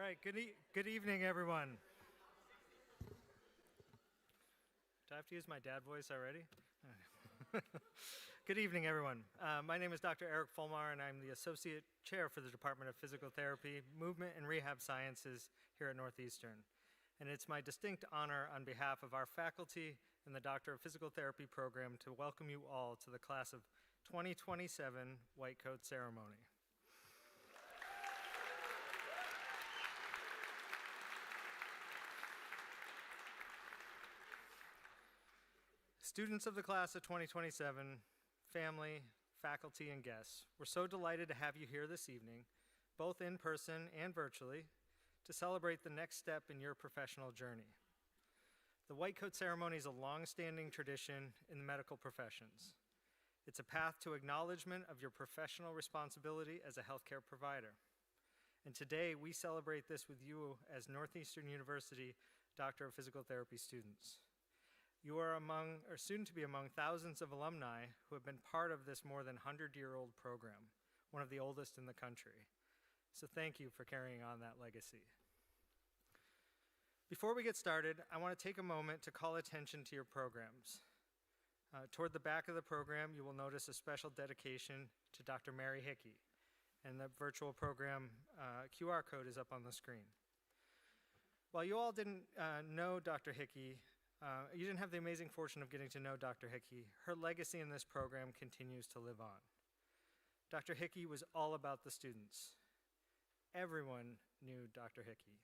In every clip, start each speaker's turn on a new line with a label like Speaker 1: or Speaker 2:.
Speaker 1: right, good evening, everyone. Do I have to use my dad voice already? Good evening, everyone. My name is Dr. Eric Fulmar, and I'm the Associate Chair for the Department of Physical Therapy, Movement, and Rehab Sciences here at Northeastern. And it's my distinct honor on behalf of our faculty and the Doctor of Physical Therapy program to welcome you all to the class of 2027 White Coat Ceremony. Students of the class of 2027, family, faculty, and guests, we're so delighted to have you here this evening, both in person and virtually, to celebrate the next step in your professional journey. The White Coat Ceremony is a long-standing tradition in the medical professions. It's a path to acknowledgement of your professional responsibility as a healthcare provider. And today, we celebrate this with you as Northeastern University Doctor of Physical Therapy students. You are soon to be among thousands of alumni who have been part of this more than 100-year-old program, one of the oldest in the country. So thank you for carrying on that legacy. Before we get started, I want to take a moment to call attention to your programs. Toward the back of the program, you will notice a special dedication to Dr. Mary Hickey, and the virtual program QR code is up on the screen. While you all didn't know Dr. Hickey, you didn't have the amazing fortune of getting to know Dr. Hickey, her legacy in this program continues to live on. Dr. Hickey was all about the students. Everyone knew Dr. Hickey.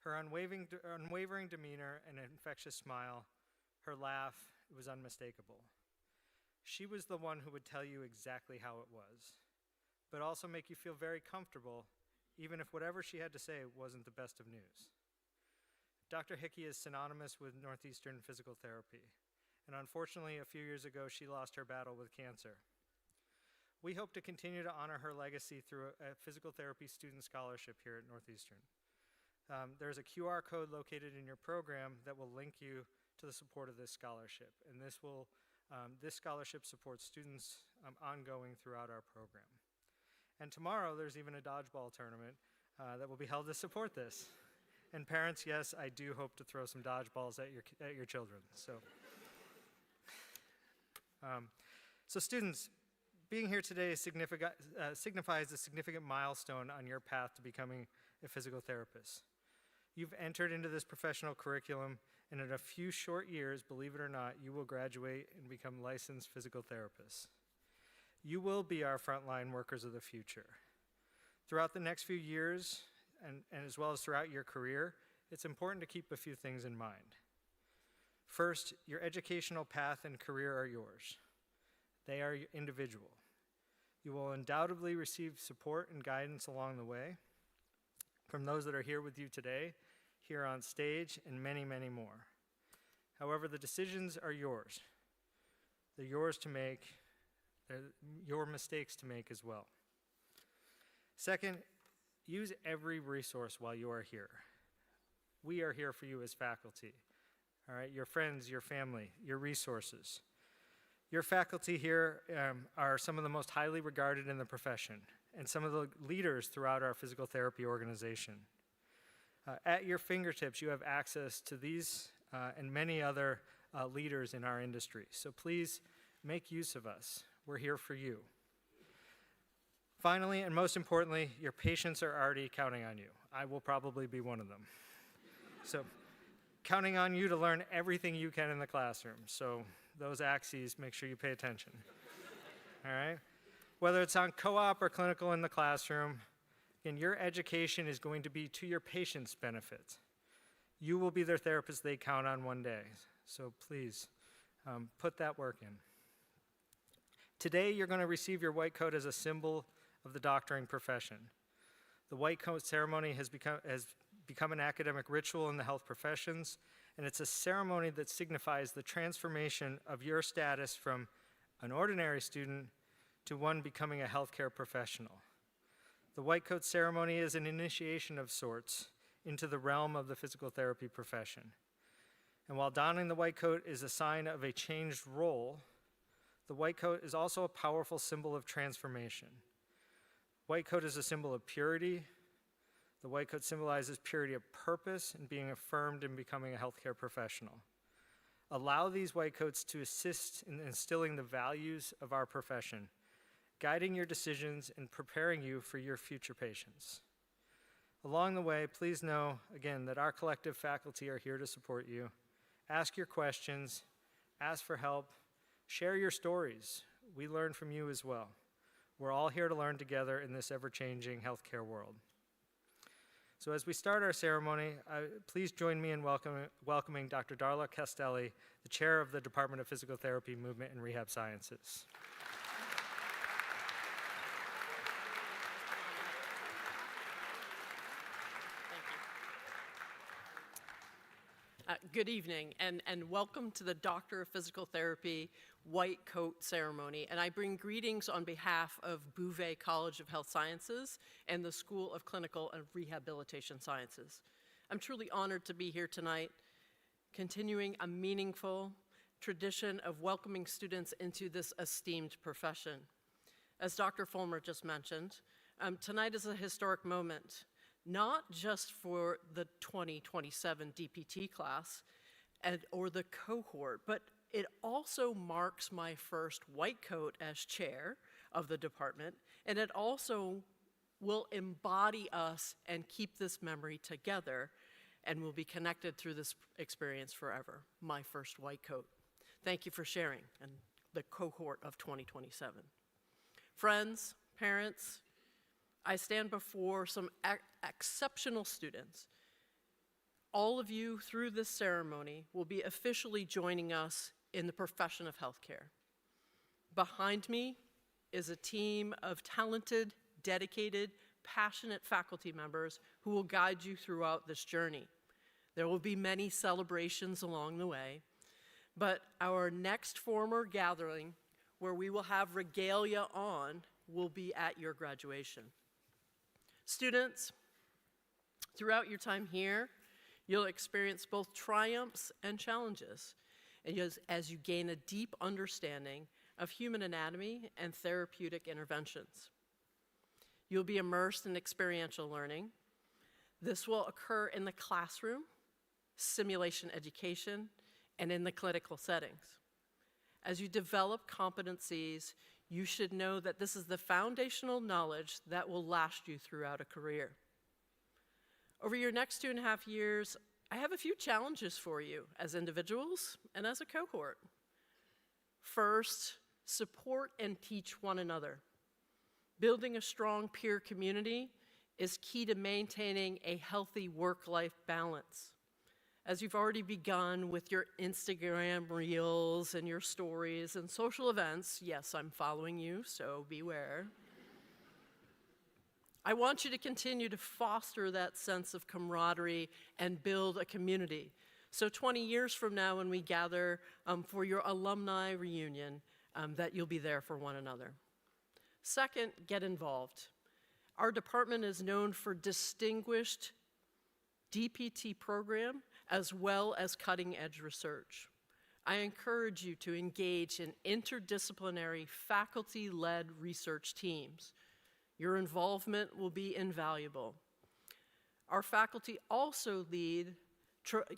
Speaker 1: Her unwavering demeanor and infectious smile, her laugh, it was unmistakable. She was the one who would tell you exactly how it was, but also make you feel very comfortable, even if whatever she had to say wasn't the best of news. Dr. Hickey is synonymous with Northeastern physical therapy, and unfortunately, a few years ago, she lost her battle with cancer. We hope to continue to honor her legacy through a physical therapy student scholarship here at Northeastern. There's a QR code located in your program that will link you to the support of this scholarship, and this scholarship supports students ongoing throughout our program. And tomorrow, there's even a dodgeball tournament that will be held to support this. And parents, yes, I do hope to throw some dodgeballs at your children. So students, being here today signifies a significant milestone on your path to becoming a physical therapist. You've entered into this professional curriculum, and in a few short years, believe it or not, you will graduate and become licensed physical therapists. You will be our frontline workers of the future. Throughout the next few years, and as well as throughout your career, it's important to keep a few things in mind. First, your educational path and career are yours. They are individual. You will undoubtedly receive support and guidance along the way from those that are here with you today, here on stage, and many, many more. However, the decisions are yours. They're yours to make. They're your mistakes to make as well. Second, use every resource while you are here. We are here for you as faculty, all right? Your friends, your family, your resources. Your faculty here are some of the most highly regarded in the profession and some of the leaders throughout our physical therapy organization. At your fingertips, you have access to these and many other leaders in our industry. So please make use of us. We're here for you. Finally, and most importantly, your patients are already counting on you. I will probably be one of them. So, counting on you to learn everything you can in the classroom. So, those axes, make sure you pay attention. All right? Whether it's on co-op or clinical in the classroom, again, your education is going to be to your patients' benefit. You will be their therapist they count on one day. So, please, put that work in. Today, you're going to receive your white coat as a symbol of the doctoring profession. The White Coat Ceremony has become an academic ritual in the health professions, and it's a ceremony that signifies the transformation of your status from an ordinary student to one becoming a healthcare professional. The White Coat Ceremony is an initiation of sorts into the realm of the physical therapy profession. And while donning the white coat is a sign of a changed role, the white coat is also a powerful symbol of transformation. White coat is a symbol of purity. The white coat symbolizes purity of purpose and being affirmed in becoming a healthcare professional. Allow these white coats to assist in instilling the values of our profession, guiding your decisions and preparing you for your future patients. Along the way, please know, again, that our collective faculty are here to support you. Ask your questions, ask for help, share your stories. We learn from you as well. We're all here to learn together in this ever-changing healthcare world. So as we start our ceremony, please join me in welcoming Dr. Darla Castelli, the chair of the Department of Physical Therapy, Movement, and Rehab Sciences.
Speaker 2: Good evening, and welcome to the Doctor of Physical Therapy White Coat Ceremony. And I bring greetings on behalf of Bouvé College of Health Sciences and the School of Clinical and Rehabilitation Sciences. I'm truly honored to be here tonight, continuing a meaningful tradition of welcoming students into this esteemed profession. As Dr. Fulmer just mentioned, tonight is a historic moment, not just for the 2027 DPT class or the cohort, but it also marks my first white coat as chair of the department, and it also will embody us and keep this memory together, and will be connected through this experience forever, my first white coat. Thank you for sharing and the cohort of 2027. Friends, parents, I stand before some exceptional students. All of you, through this ceremony, will be officially joining us in the profession of healthcare. Behind me is a team of talented, dedicated, passionate faculty members who will guide you throughout this journey. There will be many celebrations along the way, but our next formal gathering, where we will have regalia on, will be at your graduation. Students, throughout your time here, you'll experience both triumphs and challenges as you gain a deep understanding of human anatomy and therapeutic interventions. You'll be immersed in experiential learning. This will occur in the classroom, simulation education, and in the clinical settings. As you develop competencies, you should know that this is the foundational knowledge that will last you throughout a career. Over your next 2.5 years, I have a few challenges for you as individuals and as a cohort. First, support and teach one another. Building a strong peer community is key to maintaining a healthy work-life balance. As you've already begun with your Instagram reels and your stories and social events, yes, I'm following you, so beware. I want you to continue to foster that sense of camaraderie and build a community. So 20 years from now, when we gather for your alumni reunion, that you'll be there for one another. Second, get involved. Our department is known for distinguished DPT program as well as cutting-edge research. I encourage you to engage in interdisciplinary faculty-led research teams. Your involvement will be invaluable. Our faculty also lead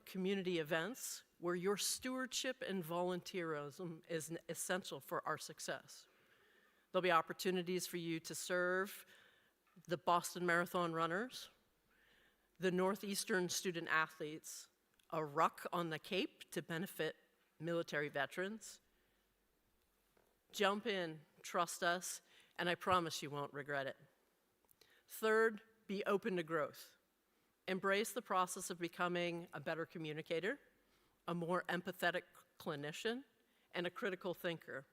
Speaker 2: community events where your stewardship and volunteerism is essential for our success. There'll be opportunities for you to serve the Boston Marathon runners, the Northeastern student athletes, a ruck on the Cape to benefit military veterans. Jump in, trust us, and I promise you won't regret it. Third, be open to growth. Embrace the process of becoming a better communicator, a more empathetic clinician, and a critical thinker.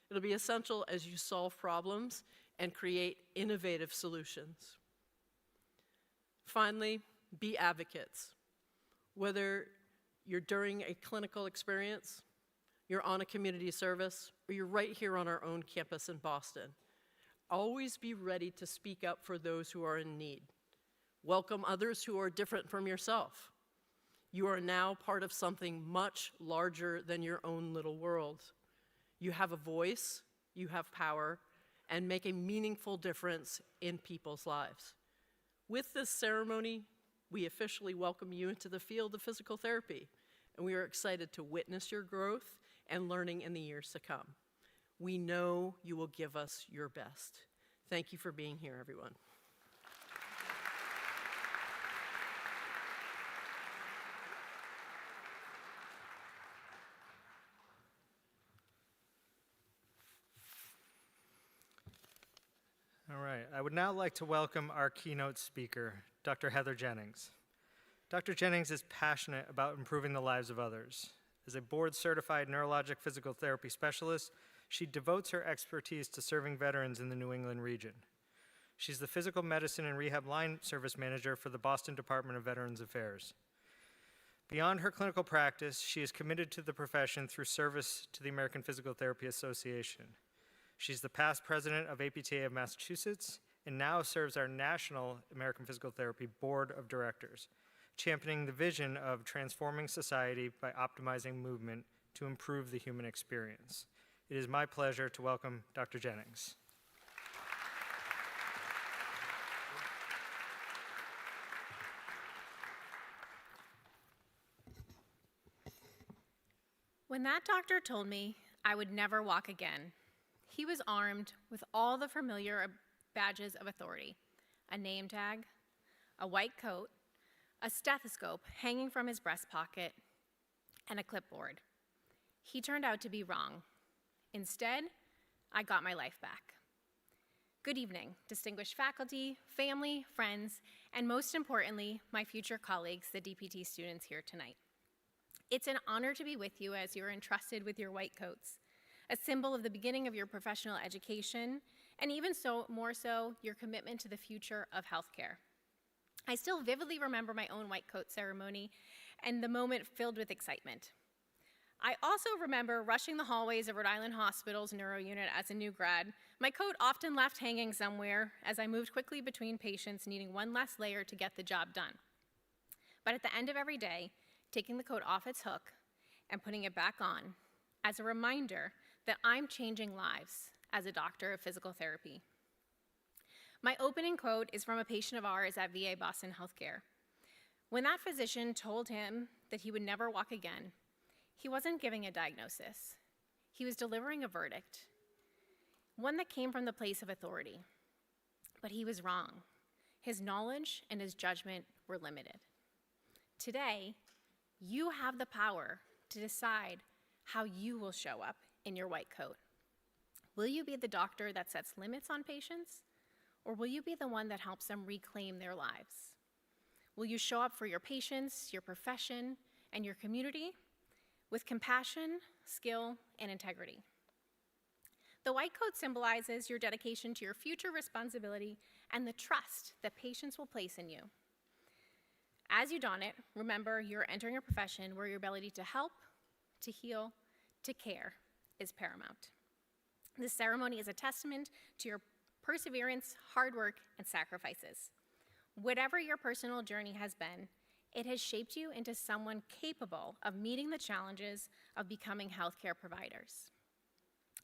Speaker 2: It'll be essential as you solve problems and create innovative solutions. Finally, be advocates. Whether you're during a clinical experience, you're on a community service, or you're right here on our own campus in Boston, always be ready to speak up for those who are in need. Welcome others who are different from yourself. You are now part of something much larger than your own little world. You have a voice, you have power, and make a meaningful difference in people's lives. With this ceremony, we officially welcome you into the field of physical therapy, and we are excited to witness your growth and learning in the years to come. We know you will give us your best. Thank you for being here, everyone.
Speaker 1: All right, I would now like to welcome our keynote speaker, Dr. Heather Jennings. Dr. Jennings is passionate about improving the lives of others. As a board-certified neurologic physical therapy specialist, she devotes her expertise to serving veterans in the New England region. She's the Physical Medicine and Rehab Line Service Manager for the Boston Department of Veterans Affairs. Beyond her clinical practice, she is committed to the profession through service to the American Physical Therapy Association. She's the past president of APTA of Massachusetts and now serves our National American Physical Therapy Board of Directors, championing the vision of transforming society by optimizing movement to improve the human experience. It is my pleasure to welcome Dr. Jennings.
Speaker 3: When that doctor told me I would never walk again, he was armed with all the familiar badges of authority: a name tag, a white coat, a stethoscope hanging from his breast pocket, and a clipboard. He turned out to be wrong. Instead, I got my life back. Good evening, distinguished faculty, family, friends, and most importantly, my future colleagues, the DPT students here tonight. It's an honor to be with you as you're entrusted with your white coats, a symbol of the beginning of your professional education, and even more so, your commitment to the future of healthcare. I still vividly remember my own white coat ceremony and the moment filled with excitement. I also remember rushing the hallways of Rhode Island Hospital's neuro unit as a new grad, my coat often left hanging somewhere as I moved quickly between patients needing one less layer to get the job done. But at the end of every day, taking the coat off its hook and putting it back on as a reminder that I'm changing lives as a doctor of physical therapy. My opening quote is from a patient of ours at VA Boston Healthcare. When that physician told him that he would never walk again, he wasn't giving a diagnosis. He was delivering a verdict, one that came from the place of authority. But he was wrong. His knowledge and his judgment were limited. Today, you have the power to decide how you will show up in your white coat. Will you be the doctor that sets limits on patients, or will you be the one that helps them reclaim their lives? Will you show up for your patients, your profession, and your community with compassion, skill, and integrity? The white coat symbolizes your dedication to your future responsibility and the trust that patients will place in you. As you don it, remember you're entering a profession where your ability to help, to heal, to care is paramount. This ceremony is a testament to your perseverance, hard work, and sacrifices. Whatever your personal journey has been, it has shaped you into someone capable of meeting the challenges of becoming healthcare providers.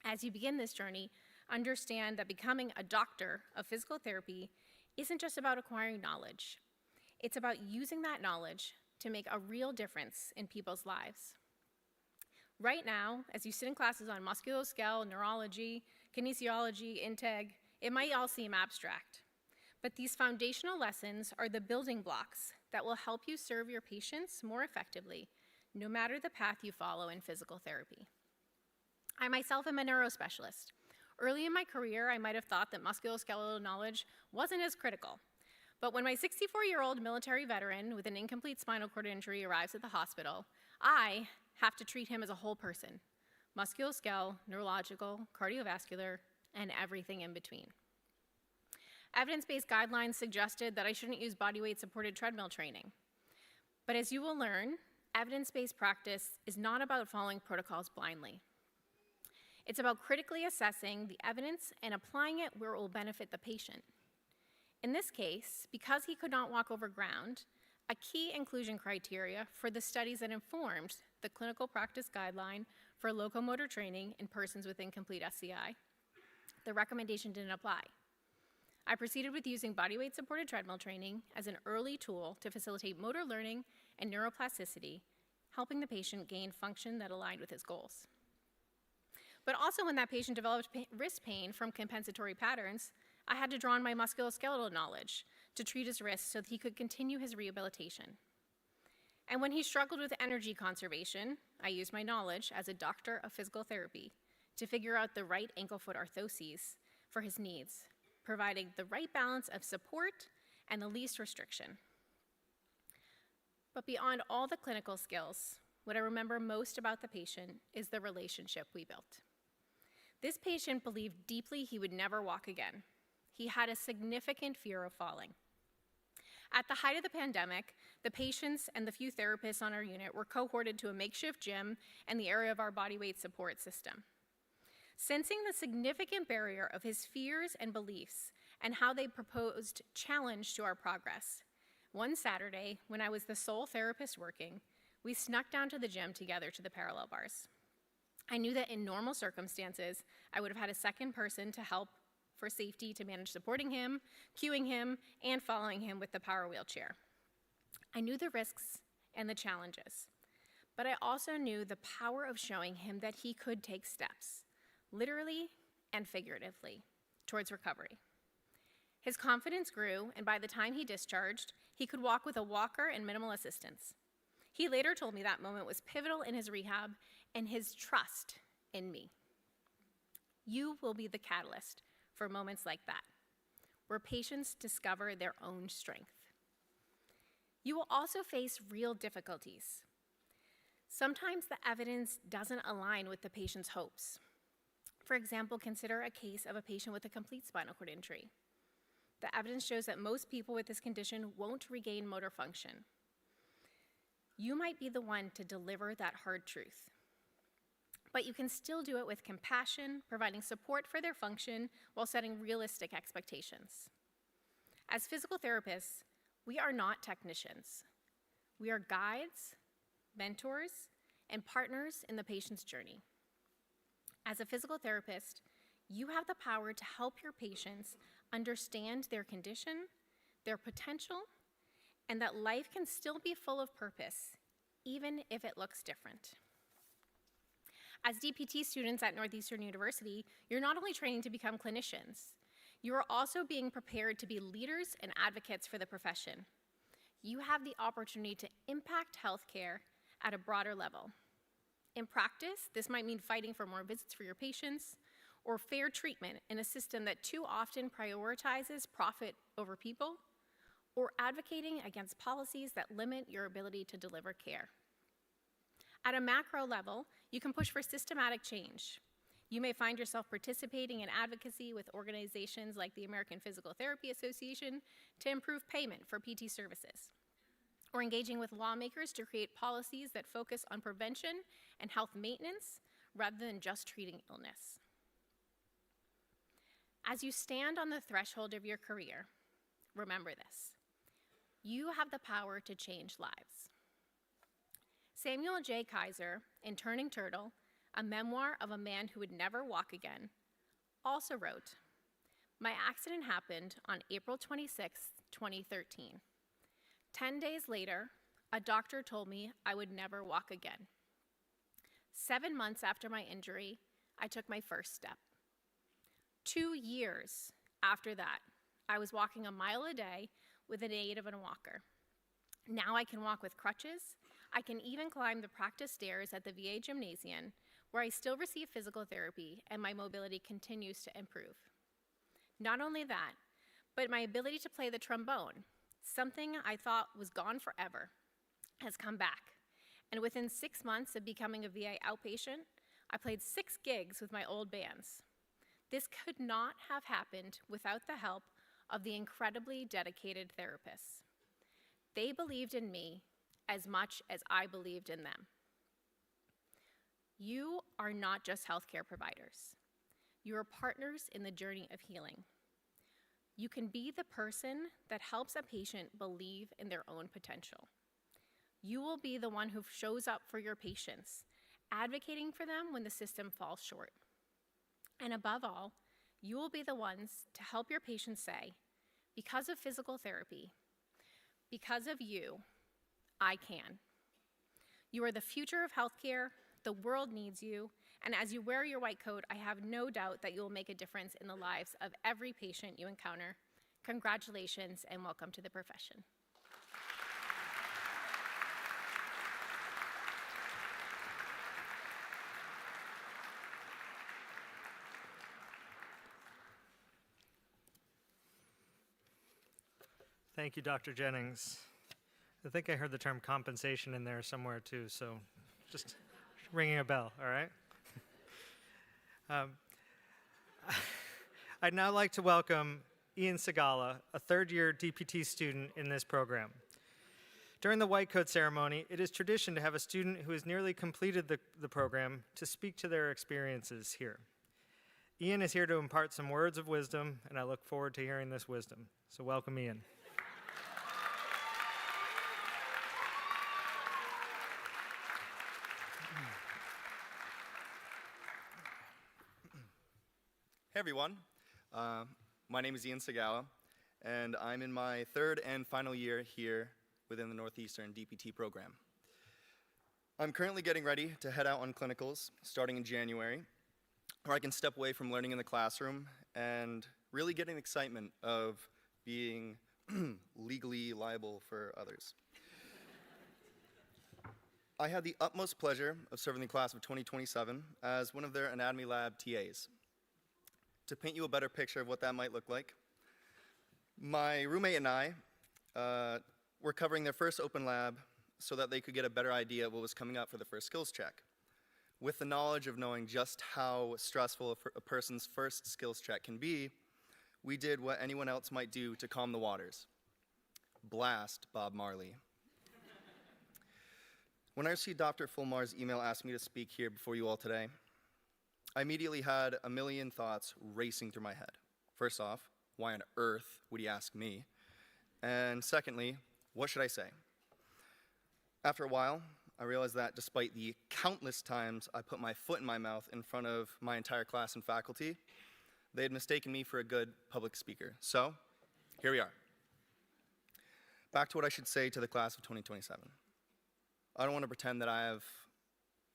Speaker 3: As you begin this journey, understand that becoming a doctor of physical therapy isn't just about acquiring knowledge. It's about using that knowledge to make a real difference in people's lives. Right now, as you sit in classes on musculoskeletal, neurology, kinesiology, integ, it might all seem abstract. But these foundational lessons are the building blocks that will help you serve your patients more effectively, no matter the path you follow in physical therapy. I myself am a neurospecialist. Early in my career, I might have thought that musculoskeletal knowledge wasn't as critical. But when my 64-year-old military veteran with an incomplete spinal cord injury arrives at the hospital, I have to treat him as a whole person: musculoskeletal, neurological, cardiovascular, and everything in between. Evidence-based guidelines suggested that I shouldn't use bodyweight-supported treadmill training. But as you will learn, evidence-based practice is not about following protocols blindly. It's about critically assessing the evidence and applying it where it will benefit the patient. In this case, because he could not walk over ground, a key inclusion criteria for the studies that informed the clinical practice guideline for locomotor training in persons with incomplete SCI, the recommendation didn't apply. I proceeded with using bodyweight supported treadmill training as an early tool to facilitate motor learning and neuroplasticity, helping the patient gain function that aligned with his goals. But also when that patient developed wrist pain from compensatory patterns, I had to draw on my musculoskeletal knowledge to treat his wrist so that he could continue his rehabilitation. And when he struggled with energy conservation, I used my knowledge as a doctor of physical therapy to figure out the right ankle-foot orthoses for his needs, providing the right balance of support and the least restriction. But beyond all the clinical skills, what I remember most about the patient is the relationship we built. This patient believed deeply he would never walk again. He had a significant fear of falling. At the height of the pandemic, the patients and the few therapists on our unit were cohorted to a makeshift gym and the area of our bodyweight support system. Sensing the significant barrier of his fears and beliefs and how they proposed challenge to our progress, one Saturday, when I was the sole therapist working, we snuck down to the gym together to the parallel bars. I knew that in normal circumstances, I would have had a second person to help for safety to manage supporting him, cueing him, and following him with the power wheelchair. I knew the risks and the challenges, but I also knew the power of showing him that he could take steps, literally and figuratively, towards recovery. His confidence grew, and by the time he discharged, he could walk with a walker and minimal assistance. He later told me that moment was pivotal in his rehab and his trust in me. You will be the catalyst for moments like that, where patients discover their own strength. You will also face real difficulties. Sometimes the evidence doesn't align with the patient's hopes. For example, consider a case of a patient with a complete spinal cord injury. The evidence shows that most people with this condition won't regain motor function. You might be the one to deliver that hard truth. But you can still do it with compassion, providing support for their function while setting realistic expectations. As physical therapists, we are not technicians. We are guides, mentors, and partners in the patient's journey. As a physical therapist, you have the power to help your patients understand their condition, their potential, and that life can still be full of purpose, even if it looks different. As DPT students at Northeastern University, you're not only training to become clinicians, you are also being prepared to be leaders and advocates for the profession. You have the opportunity to impact healthcare at a broader level. In practice, this might mean fighting for more visits for your patients, or fair treatment in a system that too often prioritizes profit over people, or advocating against policies that limit your ability to deliver care. At a macro level, you can push for systematic change. You may find yourself participating in advocacy with organizations like the American Physical Therapy Association to improve payment for PT services, or engaging with lawmakers to create policies that focus on prevention and health maintenance rather than just treating illness. As you stand on the threshold of your career, remember this: you have the power to change lives. Samuel J. Kaiser, in Turning Turtle, a memoir of a man who would never walk again, also wrote, "My accident happened on April 26, 2013. 10 days later, a doctor told me I would never walk again. 7 months after my injury, I took my first step. 2 years after that, I was walking a mile a day with an aid of a walker. Now I can walk with crutches. I can even climb the practice stairs at the VA gymnasium, where I still receive physical therapy and my mobility continues to improve. Not only that, but my ability to play the trombone, something I thought was gone forever, has come back. And within 6 months of becoming a VA outpatient, I played 6 gigs with my old bands. This could not have happened without the help of the incredibly dedicated therapists. They believed in me as much as I believed in them." You are not just healthcare providers. You are partners in the journey of healing. You can be the person that helps a patient believe in their own potential. You will be the one who shows up for your patients, advocating for them when the system falls short. And above all, You will be the ones to help your patients say, because of physical therapy, because of you, I can. You are the future of healthcare, the world needs you, and as you wear your white coat, I have no doubt that you will make a difference in the lives of every patient you encounter. Congratulations and welcome to the profession.
Speaker 1: Thank you, Dr. Jennings. I think I heard the term compensation in there somewhere too, so just ringing a bell, all right? I'd now like to welcome Ian Segala, a third-year DPT student in this program. During the white coat ceremony, it is tradition to have a student who has nearly completed the program to speak to their experiences here. Ian is here to impart some words of wisdom, and I look forward to hearing this wisdom. So welcome, Ian.
Speaker 4: Hey everyone, my name is Ian Segala, and I'm in my third and final year here within the Northeastern DPT program. I'm currently getting ready to head out on clinicals starting in January, where I can step away from learning in the classroom and really get an excitement of being legally liable for others. I had the utmost pleasure of serving the class of 2027 as one of their anatomy lab TAs. To paint you a better picture of what that might look like, my roommate and I were covering their first open lab so that they could get a better idea of what was coming up for the first skills check. With the knowledge of knowing just how stressful a person's first skills check can be, we did what anyone else might do to calm the waters. Blast Bob Marley. When I received Dr. Fulmar's email asking me to speak here before you all today, I immediately had a million thoughts racing through my head. First off, why on earth would he ask me? And secondly, what should I say? After a while, I realized that despite the countless times I put my foot in my mouth in front of my entire class and faculty, they had mistaken me for a good public speaker. So, here we are. Back to what I should say to the class of 2027. I don't want to pretend that I have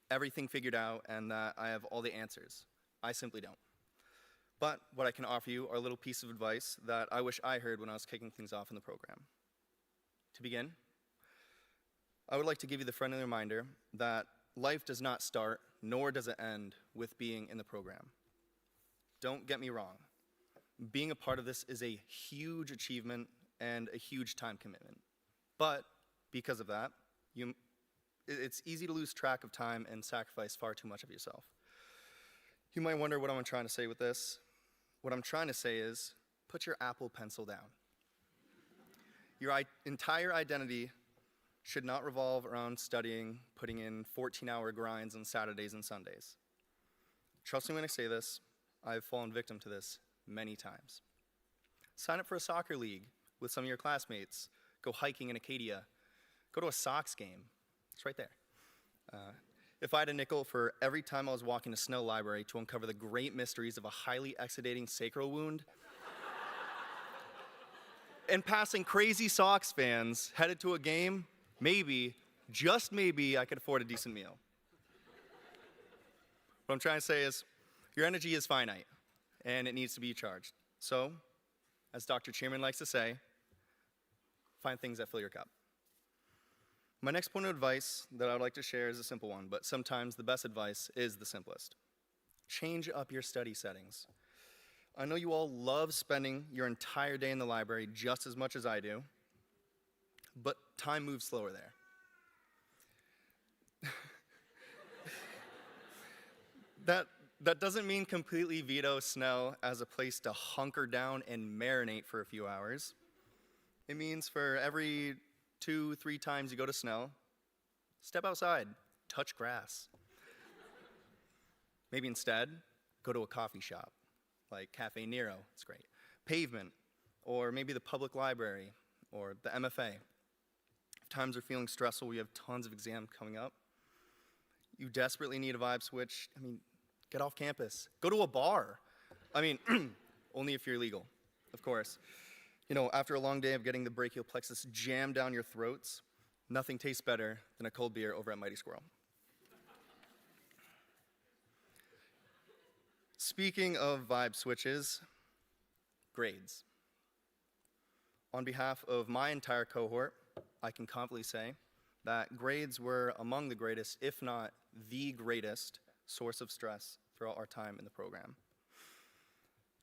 Speaker 4: everything figured out and that I have all the answers. I simply don't. But what I can offer you are a little piece of advice that I wish I heard when I was kicking things off in the program. To begin, I would like to give you the friendly reminder that life does not start, nor does it end, with being in the program. Don't get me wrong. Being a part of this is a huge achievement and a huge time commitment. But because of that, it's easy to lose track of time and sacrifice far too much of yourself. You might wonder what I'm trying to say with this. What I'm trying to say is, put your Apple Pencil down. Your entire identity should not revolve around studying, putting in 14-hour grinds on Saturdays and Sundays. Trust me when I say this, I've fallen victim to this many times. Sign up for a soccer league with some of your classmates. Go hiking in Acadia. Go to a Sox game. It's right there. If I had a nickel for every time I was walking to Snow Library to uncover the great mysteries of a highly exudating sacral wound, and passing crazy Sox fans headed to a game, maybe, just maybe, I could afford a decent meal. What I'm trying to say is, your energy is finite, and it needs to be charged. So, as Dr. Chairman likes to say, find things that fill your cup. My next point of advice that I would like to share is a simple one, but sometimes the best advice is the simplest. Change up your study settings. I know you all love spending your entire day in the library just as much as I do, but time moves slower there. That doesn't mean completely veto Snell as a place to hunker down and marinate for a few hours. It means for every 2-3 times you go to Snell, step outside, touch grass. Maybe instead, go to a coffee shop, like Cafe Nero, it's great. Pavement, or maybe the public library, or the MFA. If times are feeling stressful, we have tons of exams coming up. You desperately need a vibe switch, get off campus. Go to a bar. I mean, only if you're legal, of course. You know, after a long day of getting the brachial plexus jammed down your throats, nothing tastes better than a cold beer over at Mighty Squirrel. Speaking of vibe switches, grades. On behalf of my entire cohort, I can confidently say that grades were among the greatest, if not the greatest, source of stress throughout our time in the program.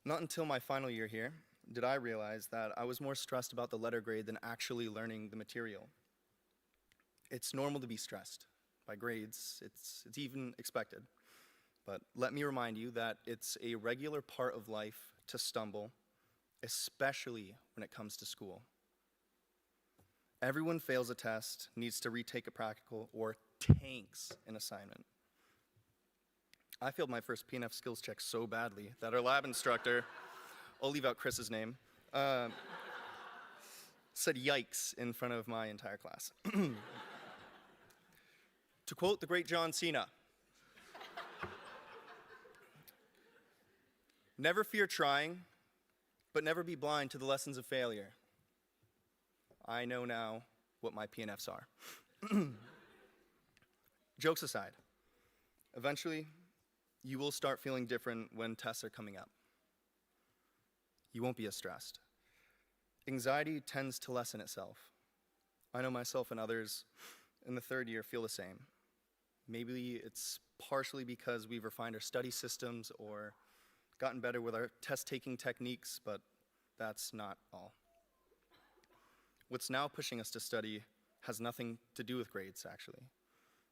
Speaker 4: Not until my final year here did I realize that I was more stressed about the letter grade than actually learning the material. It's normal to be stressed by grades, it's even expected. But let me remind you that it's a regular part of life to stumble, especially when it comes to school. Everyone fails a test, needs to retake a practical, or tanks an assignment. I failed my first P&F skills check so badly that our lab instructor, I'll leave out Chris's name, said yikes in front of my entire class. To quote the great John Cena, "Never fear trying, but never be blind to the lessons of failure." I know now what my P&Fs are. Jokes aside, eventually, you will start feeling different when tests are coming up. You won't be as stressed. Anxiety tends to lessen itself. I know myself and others in the third year feel the same. Maybe it's partially because we've refined our study systems or gotten better with our test-taking techniques, but that's not all. What's now pushing us to study has nothing to do with grades, actually.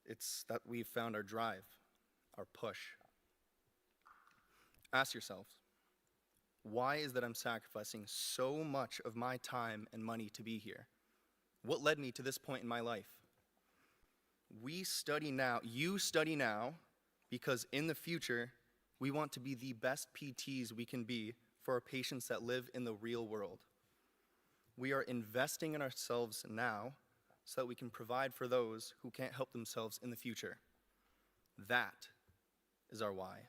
Speaker 4: It's that we've found our drive, our push. Ask yourselves, why is that I'm sacrificing so much of my time and money to be here? What led me to this point in my life? You study now, because in the future, we want to be the best PTs we can be for our patients that live in the real world. We are investing in ourselves now so that we can provide for those who can't help themselves in the future. That is our why.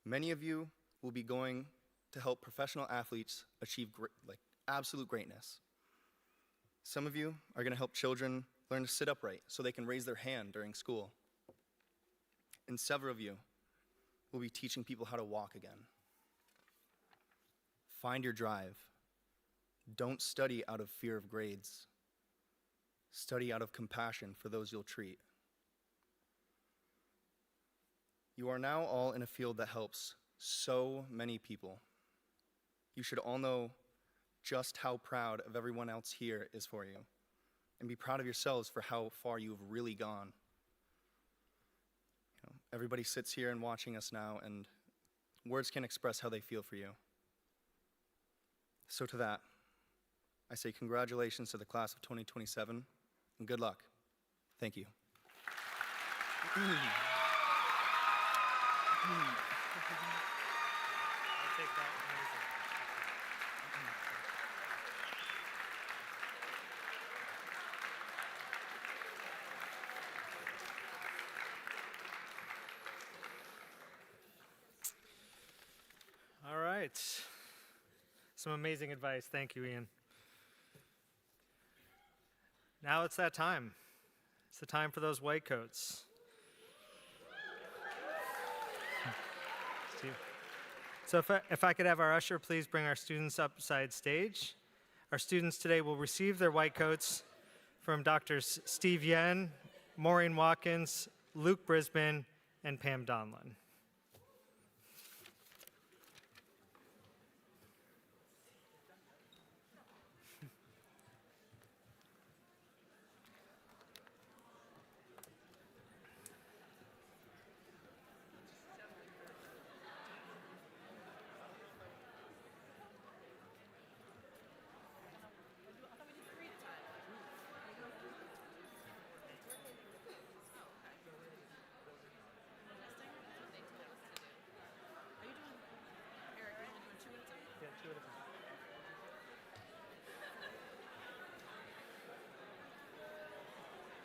Speaker 4: Many of you will be going to help professional athletes achieve absolute greatness. Some of you are going to help children learn to sit upright so they can raise their hand during school. And several of you will be teaching people how to walk again. Find your drive. Don't study out of fear of grades. Study out of compassion for those you'll treat. You are now all in a field that helps so many people. You should all know just how proud of everyone else here is for you, and be proud of yourselves for how far you've really gone. You know, everybody sits here and watching us now, and words can't express how they feel for you. So to that, I say congratulations to the class of 2027, and good luck. Thank you.
Speaker 1: I'll take that. Amazing. All right. Some amazing advice. Thank you, Ian. Now it's that time. It's the time for those white coats. Steve. So if I could have our usher please bring our students upside stage. Our students today will receive their white coats from Drs. Steve Yen, Maureen Watkins, Luke Brisbane, and Pam Donlin.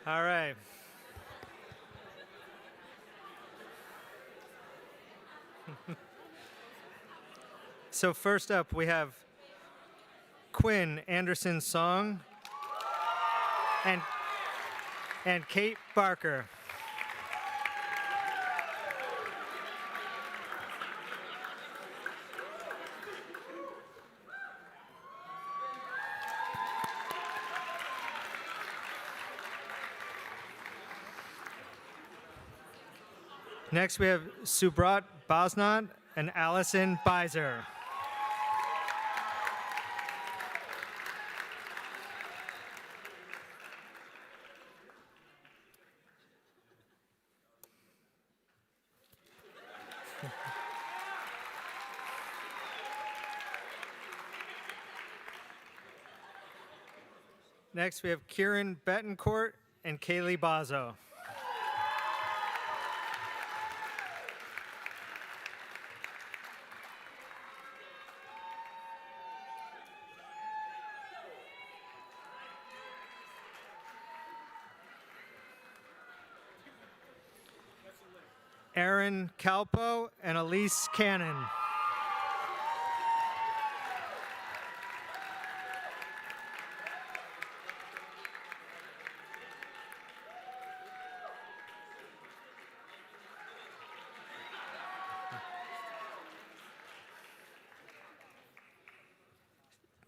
Speaker 1: All right. So first up, we have Quinn Anderson Song and Kate Barker. Next, we have Subrat Basnat and Allison Beiser. Next, we have Kieran Betancourt and Kaylee Bazo. Aaron Calpo and Elise Cannon.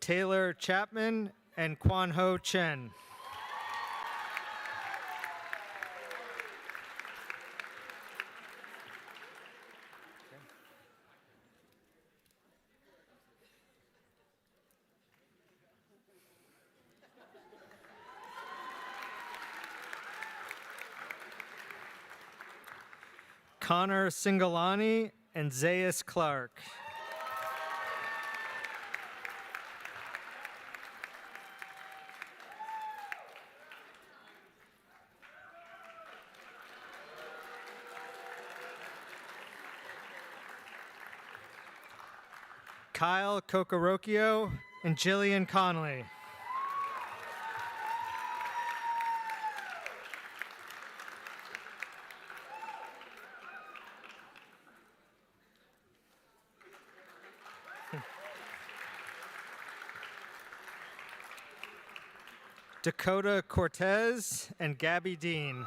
Speaker 1: Taylor Chapman and Kwan Ho Chen. Connor Singalani and Zayas Clark. Kyle Kokorokio and Jillian Connolly. Dakota Cortez and Gabby Dean.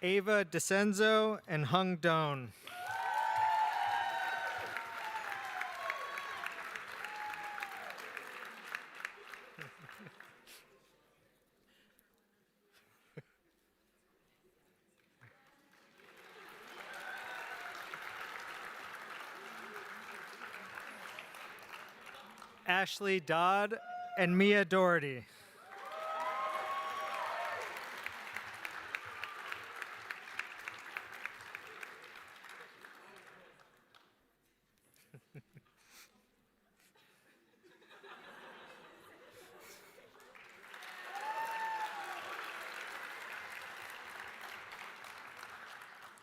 Speaker 1: Ava DeCenzo and Hung Doan. Ashley Dodd and Mia Doherty.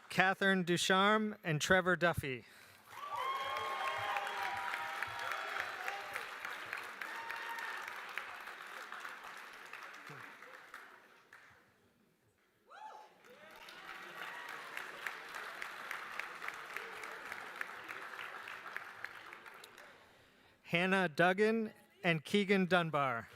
Speaker 1: Catherine Ducharme and Trevor Duffy. Hannah Duggan and Keegan Dunbar.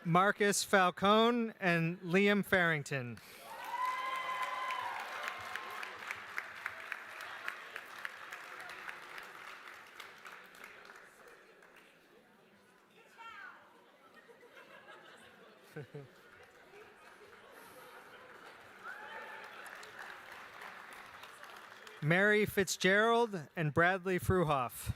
Speaker 1: Marcus Falcone and Liam Farrington. Mary Fitzgerald and Bradley Fruhoff.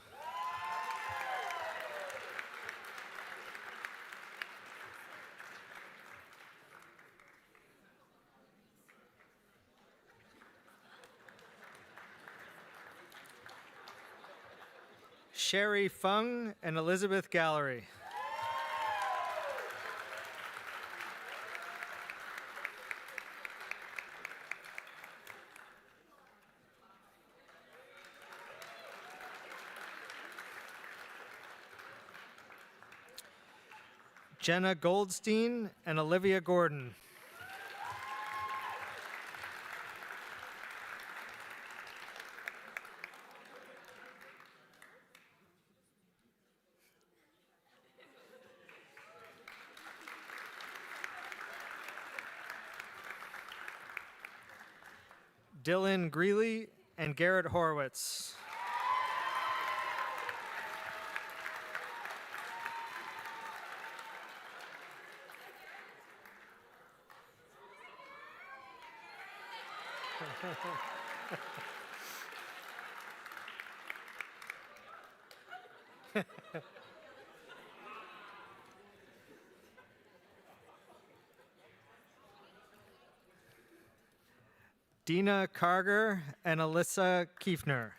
Speaker 1: Sherry Fung and Elizabeth Gallery. Jenna Goldstein and Olivia Gordon. Dylan Greeley and Garrett Horowitz. Dina Karger and Alyssa Kiefner.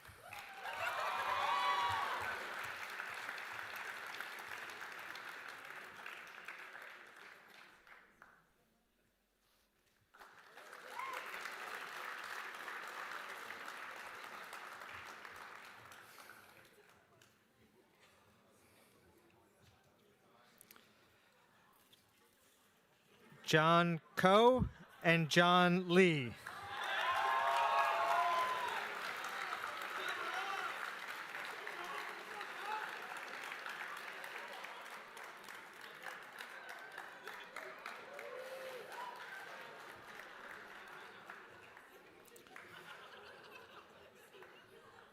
Speaker 1: John Coe and John Lee.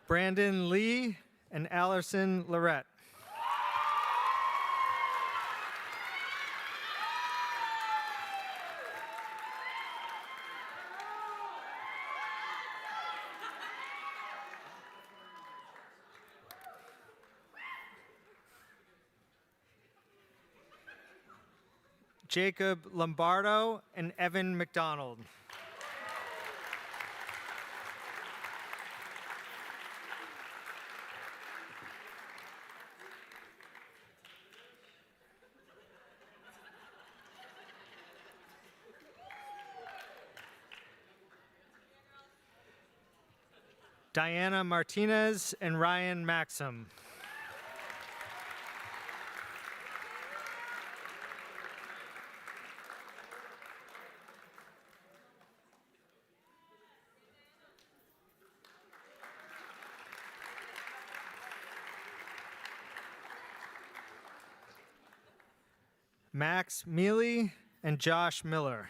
Speaker 1: Brandon Lee and Allison Lorette. Jacob Lombardo and Evan McDonald. Diana Martinez and Ryan Maxim. Max Mealy and Josh Miller.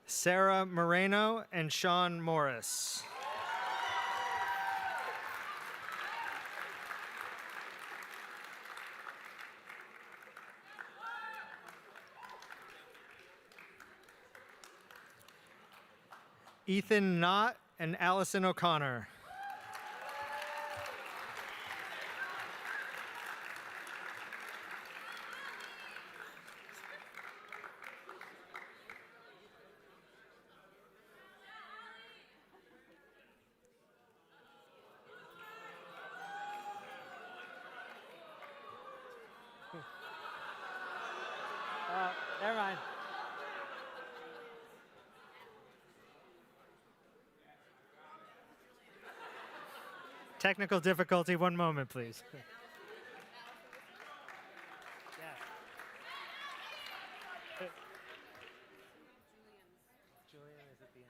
Speaker 1: Sarah Moreno and Sean Morris. Ethan Knott and Allison O'Connor. Never mind. Technical difficulty, one moment, please. Julian is at the end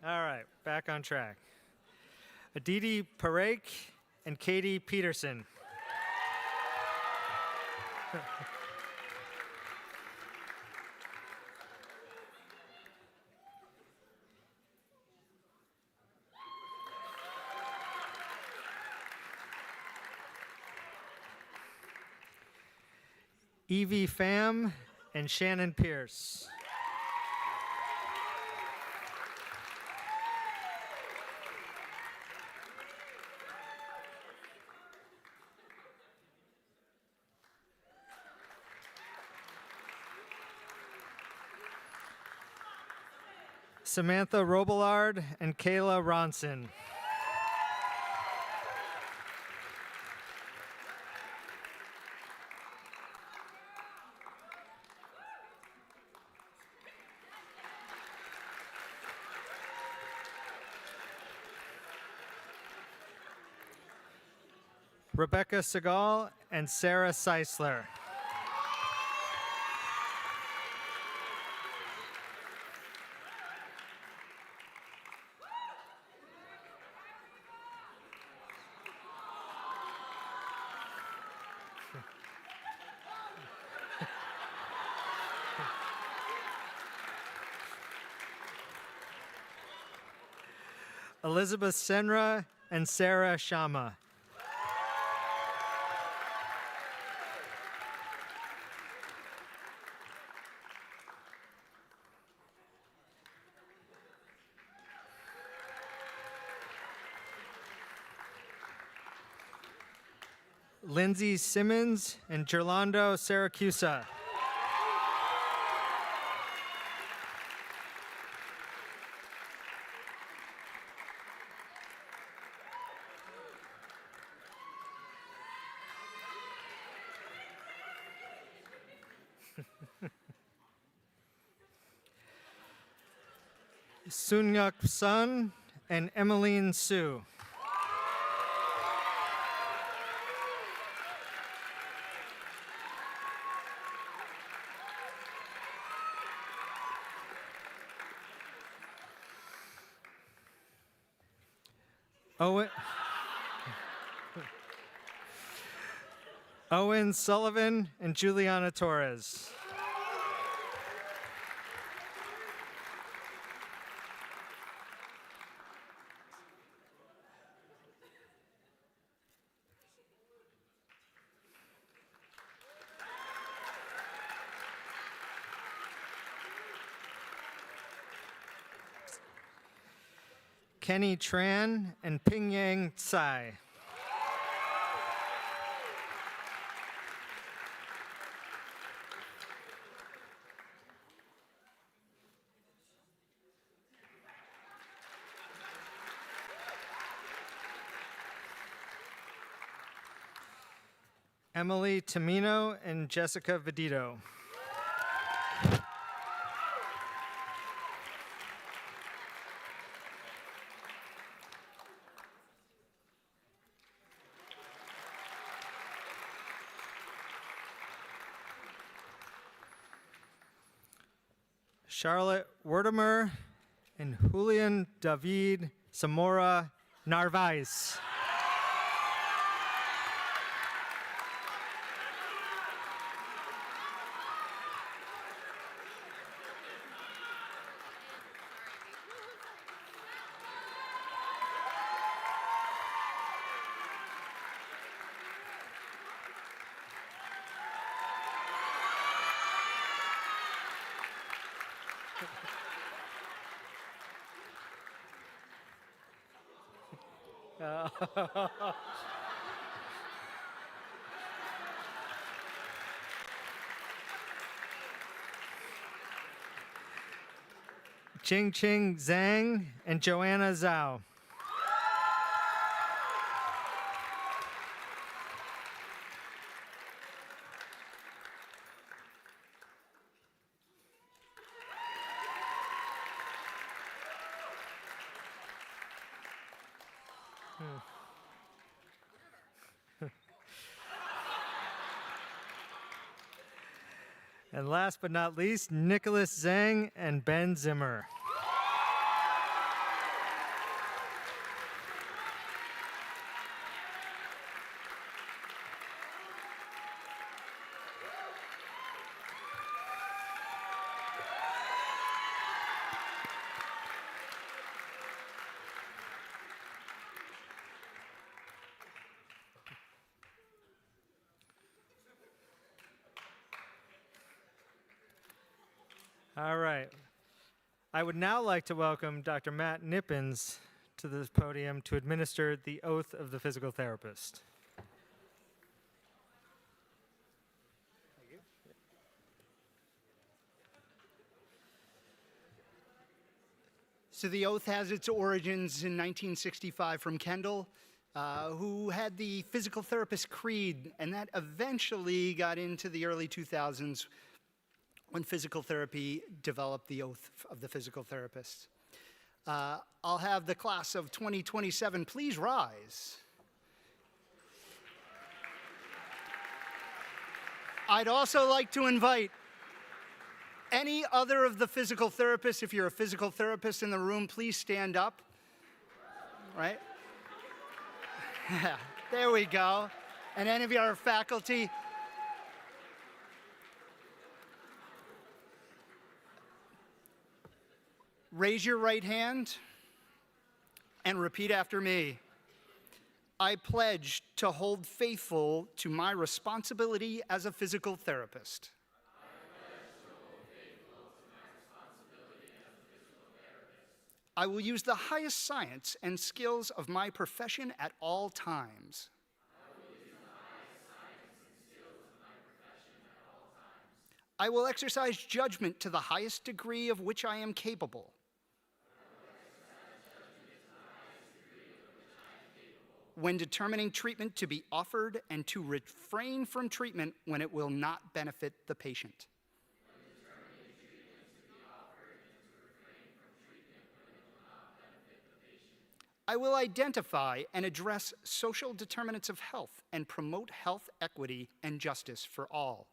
Speaker 1: tomorrow. All right, back on track. Aditi Parekh and Katie Peterson. Evie Pham, and Shannon Pierce. Samantha Robillard and Kayla Ronson. Rebecca Segal and Sarah Seisler. Elizabeth Senra and Sarah Shama. Lindsay Simmons and Gerlando Saracusa. Sunyuk Sun and Emmeline Su. Owen Sullivan and Juliana Torres. Kenny Tran and Pingyang Tsai. Emily Tamino and Jessica Vedito. Charlotte Werdemer and Julian David Zamora Narvaez. Ching Ching Zhang and Joanna Zhao. And last but not least, Nicholas Zhang and Ben Zimmer. All right. I would now like to welcome Dr. Matt Nippens to the podium to administer the oath of the physical therapist.
Speaker 5: So the oath has its origins in 1965 from Kendall, who had the physical therapist creed, and that eventually got into the early 2000s when physical therapy developed the oath of the physical therapist. I'll have the class of 2027 please rise. I'd also like to invite any other of the physical therapists. If you're a physical therapist in the room, please stand up. Right? There we go. And any of our faculty. Raise your right hand and repeat after me. I pledge to hold faithful to my responsibility as a physical therapist. I will use the highest science and skills of my profession at all times. I will exercise judgment to the highest degree of which I am capable. When determining treatment to be offered and to refrain from treatment when it will not benefit the patient. I will identify and address social determinants of health and promote health equity and justice for all.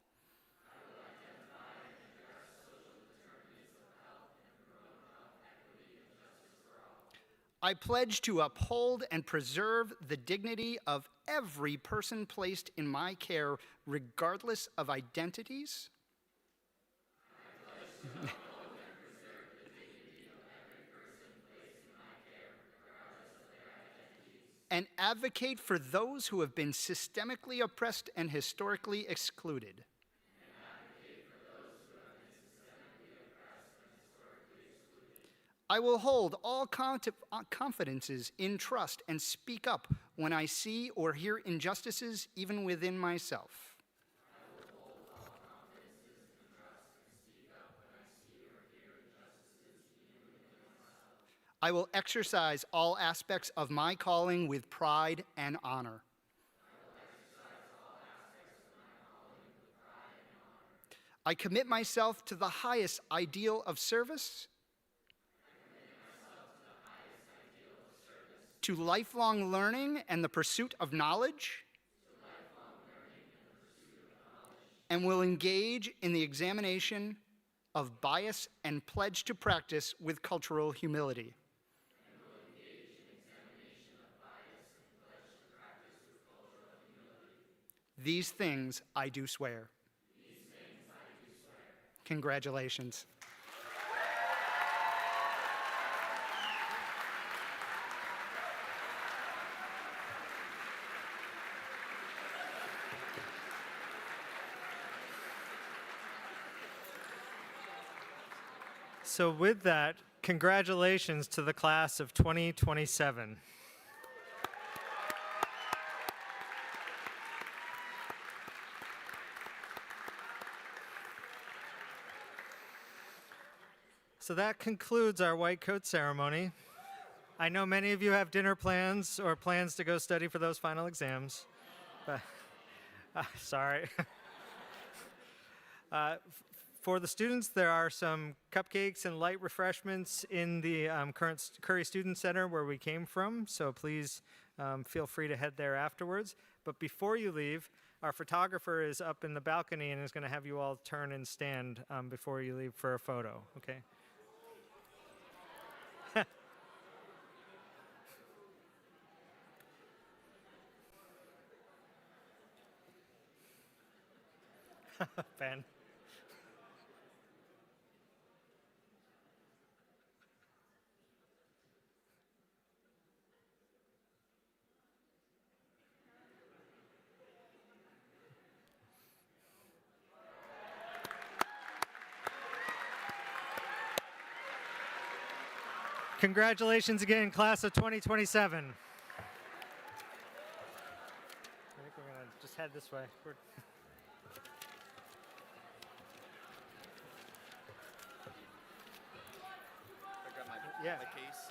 Speaker 5: I pledge to uphold and preserve the dignity of every person placed in my care, regardless of identities. And advocate for those who have been systemically oppressed and historically excluded. I will hold all confidences in trust and speak up when I see or hear injustices, even within myself. I will exercise all aspects of my calling with pride and honor. I commit myself to the highest ideal of service, to lifelong learning and the pursuit of knowledge, and will engage in the examination of bias and pledge to practice with cultural humility. These things I do swear. Congratulations.
Speaker 1: So with that, congratulations to the class of 2027. So that concludes our white coat ceremony. I know many of you have dinner plans or plans to go study for those final exams. But, sorry. For the students, there are some cupcakes and light refreshments in the current Curry Student Center where we came from, so please feel free to head there afterwards. But before you leave, our photographer is up in the balcony and is going to have you all turn and stand before you leave for a photo, okay? Ben. Congratulations again, class of 2027. I think we're going to just head this way.
Speaker 4: I grab
Speaker 1: Yeah.
Speaker 4: my case.